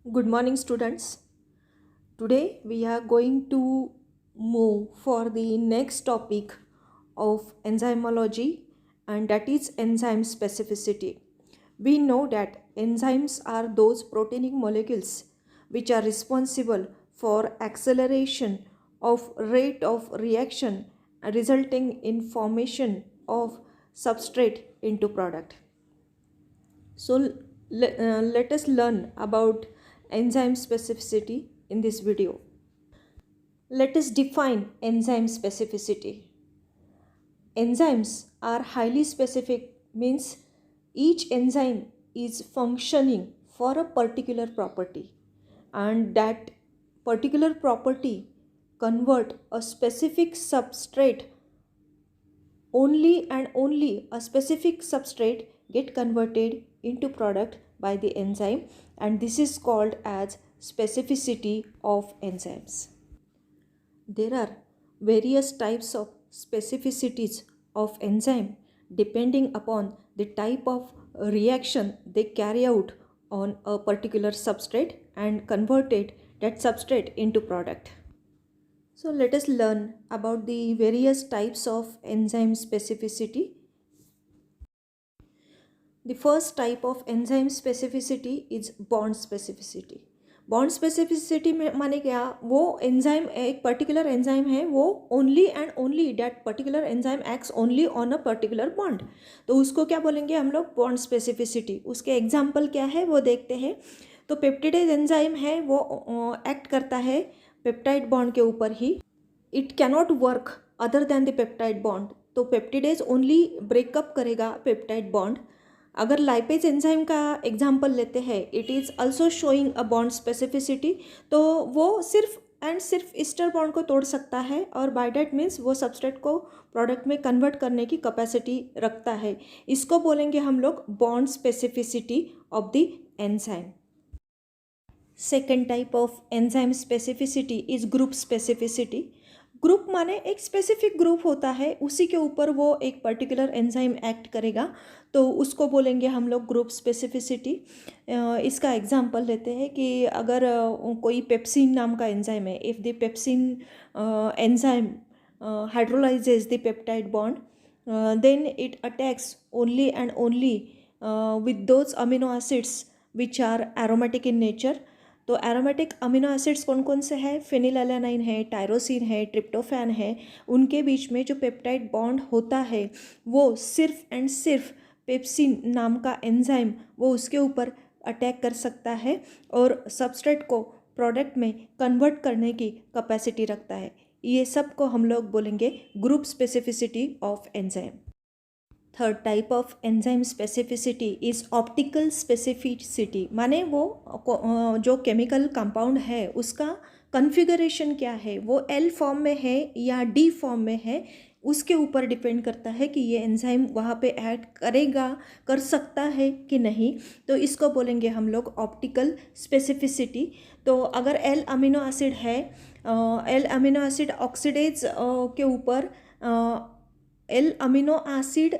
Good morning, students. Today we are going to move for the next topic of enzymology, and that is enzyme specificity. We know that enzymes are those proteinic molecules which are responsible for acceleration of rate of reaction resulting in formation of substrate into product. So let us learn about enzyme specificity in this video. Let us define enzyme specificity. Enzymes are highly specific, means each enzyme is functioning for a particular property, and that particular property convert a specific substrate. Only and only a specific substrate get converted into product by the enzyme, and this is called as specificity of enzymes. There are various types of specificities of enzyme depending upon the type of reaction they carry out on a particular substrate and converted that substrate into product. So let us learn about the various types of enzyme specificity. The first type of enzyme specificity is bond specificity. Bond specificity में माने क्या, वो enzyme एक particular enzyme है, वो only and only that particular enzyme acts only on a particular bond, तो उसको क्या बोलेंगे हम लोग, बॉन्ड स्पेसिफिसिटी. उसके एग्जाम्पल क्या है वो देखते हैं. तो पेप्टिडेज एंजाइम है, वो एक्ट करता है पेप्टाइड बॉन्ड के ऊपर ही. It cannot work other than the peptide bond, तो पेप्टिडेज ओनली ब्रेकअप करेगा पेप्टाइड बॉन्ड. अगर लाइपेज एंजाइम का एग्जाम्पल लेते हैं, it is also showing a bond specificity, तो वो सिर्फ एंड सिर्फ ईस्टर बॉन्ड को तोड़ सकता है, और बाय डैट मीन्स वो सबस्ट्रेट को प्रोडक्ट में कन्वर्ट करने की कैपेसिटी रखता है. इसको बोलेंगे हम लोग bond specificity of the enzyme. Second type of enzyme specificity is group specificity. Group माने एक स्पेसिफिक ग्रुप होता है, उसी के ऊपर वो एक पर्टिकुलर एंजाइम एक्ट करेगा, तो उसको बोलेंगे हम लोग ग्रुप स्पेसिफिसिटी. इसका एग्जांपल लेते हैं कि अगर कोई पेप्सिन नाम का एंजाइम है, if the pepsin enzyme hydrolyses the peptide bond, then it attacks only and only with those amino acids which are aromatic in nature. तो एरोमेटिक अमीनो एसिड्स कौन कौन से हैं, फेनिलएलानाइन है, टायरोसिन है, ट्रिप्टोफैन है. उनके बीच में जो पेप्टाइड बॉन्ड होता है, वो सिर्फ एंड सिर्फ पेप्सिन नाम का एंजाइम वो उसके ऊपर अटैक कर सकता है और सबस्ट्रेट को प्रोडक्ट में कन्वर्ट करने की कैपेसिटी रखता है. ये सब को हम लोग बोलेंगे group specificity of enzyme. Third type of enzyme specificity is optical specificity. माने वो जो केमिकल कंपाउंड है उसका कॉन्फ़िगरेशन क्या है, वो एल फॉर्म में है या डी फॉर्म में है, उसके ऊपर डिपेंड करता है कि ये एंजाइम वहाँ पे ऐड करेगा, कर सकता है कि नहीं. तो इसको बोलेंगे हम लोग ऑप्टिकल स्पेसिफिसिटी. तो अगर एल अमीनो एसिड है, एल अमीनो एसिड ऑक्सीडेज के ऊपर एल अमीनो एसिड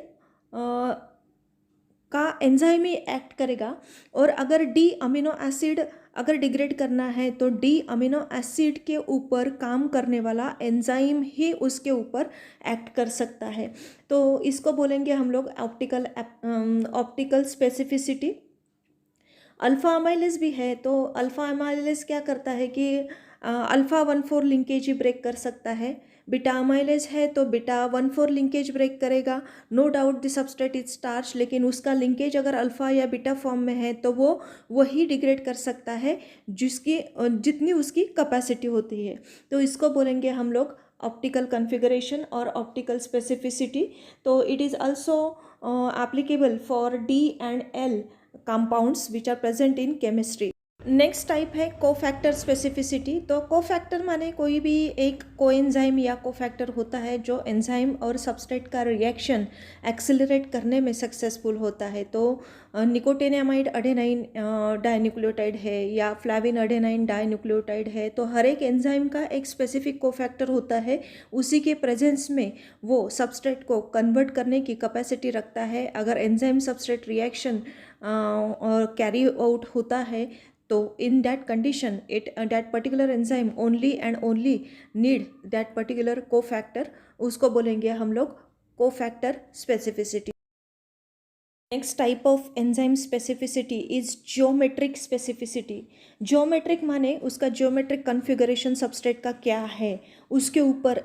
का एंजाइम ही एक्ट करेगा, और अगर डी अमीनो एसिड अगर डिग्रेड करना है तो डी अमीनो एसिड के ऊपर काम करने वाला एंजाइम ही उसके ऊपर एक्ट कर सकता है. तो इसको बोलेंगे हम लोग ऑप्टिकल स्पेसिफिसिटी. अल्फ़ा अमाइलेज भी है, तो अल्फ़ा अमाइलेज क्या करता है कि अल्फ़ा 1,4 लिंकेज ही ब्रेक कर सकता है. बीटा अमाइलेज है तो बीटा 1,4 लिंकेज ब्रेक करेगा. No doubt the substrate is starch, लेकिन उसका लिंकेज अगर अल्फ़ा या बीटा फॉर्म में है तो वो वही डिग्रेड कर सकता है जिसकी जितनी उसकी कैपेसिटी होती है. तो इसको बोलेंगे हम लोग ऑप्टिकल कॉन्फ़िगरेशन और ऑप्टिकल स्पेसिफिसिटी. तो it is also applicable for D and L compounds which are present in chemistry. Next type है कोफैक्टर स्पेसिफिसिटी. तो कोफैक्टर माने कोई भी एक कोएंजाइम या कोफैक्टर होता है जो एंजाइम और सबस्ट्रेट का रिएक्शन एक्सेलरेट करने में सक्सेसफुल होता है. तो निकोटिनामाइड अडेनाइन डाइन्यूक्लियोटाइड है या फ्लैविन अडेनाइन डाइन्यूक्लियोटाइड है, तो हर एक एंजाइम का एक स्पेसिफिक कोफैक्टर होता है. उसी के प्रेजेंस में वो सबस्ट्रेट को कन्वर्ट करने की कैपेसिटी रखता है. अगर एंजाइम सबस्ट्रेट रिएक्शन और कैरी आउट होता है तो in that condition it that particular enzyme only and only need that particular cofactor, उसको बोलेंगे हम लोग cofactor specificity. Next type of enzyme specificity is geometric specificity. Geometric माने उसका ज्योमेट्रिक कॉन्फ़िगरेशन सबस्ट्रेट का क्या है, उसके ऊपर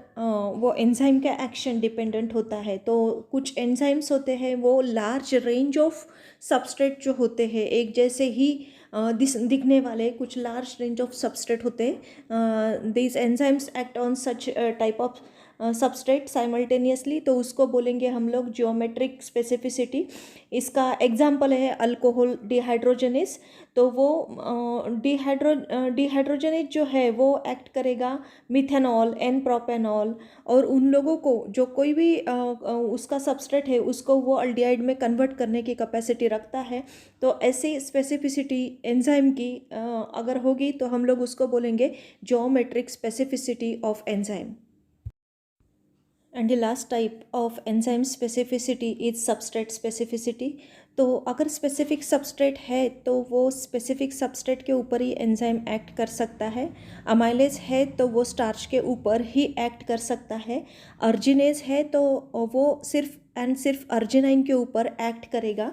वो एंजाइम का एक्शन डिपेंडेंट होता है। तो कुछ एंजाइम्स होते हैं वो लार्ज रेंज ऑफ सबस्ट्रेट जो होते हैं, एक जैसे ही दिखने वाले कुछ लार्ज रेंज ऑफ सबस्ट्रेट होते हैं, this enzymes act on such type of substrate simultaneously, तो उसको बोलेंगे हम लोग ज्योमेट्रिक स्पेसिफिसिटी। इसका एग्जाम्पल है अल्कोहल डिहाइड्रोजनेस। तो वो डिहाइड्रोजनेस जो है वो एक्ट करेगा मिथेनॉल एन प्रोपेनॉल, और उन लोगों को जो कोई भी उसका सबस्ट्रेट है उसको वो अल्डिहाइड में कन्वर्ट करने की कैपेसिटी रखता है। तो ऐसी स्पेसिफिसिटी एंजाइम की अगर होगी तो हम लोग उसको बोलेंगे geometric specificity of enzyme. And the last type of enzyme specificity is substrate specificity. तो अगर स्पेसिफिक सबस्ट्रेट है तो वो स्पेसिफिक सबस्ट्रेट के ऊपर ही एंजाइम एक्ट कर सकता है। अमाइलेज है तो वो स्टार्च के ऊपर ही एक्ट कर सकता है। अर्जिनेज है तो वो सिर्फ एंड सिर्फ अर्जिनाइन के ऊपर एक्ट करेगा।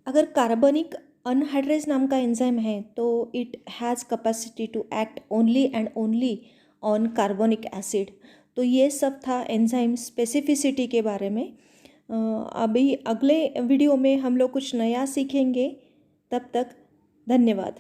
अगर कार्बनिक अनहाइड्रेज नाम का एंजाइम है तो it has capacity to act only and only on carbonic acid. तो ये सब था एंजाइम स्पेसिफिसिटी के बारे में। अभी अगले वीडियो में हम लोग कुछ नया सीखेंगे। तब तक धन्यवाद।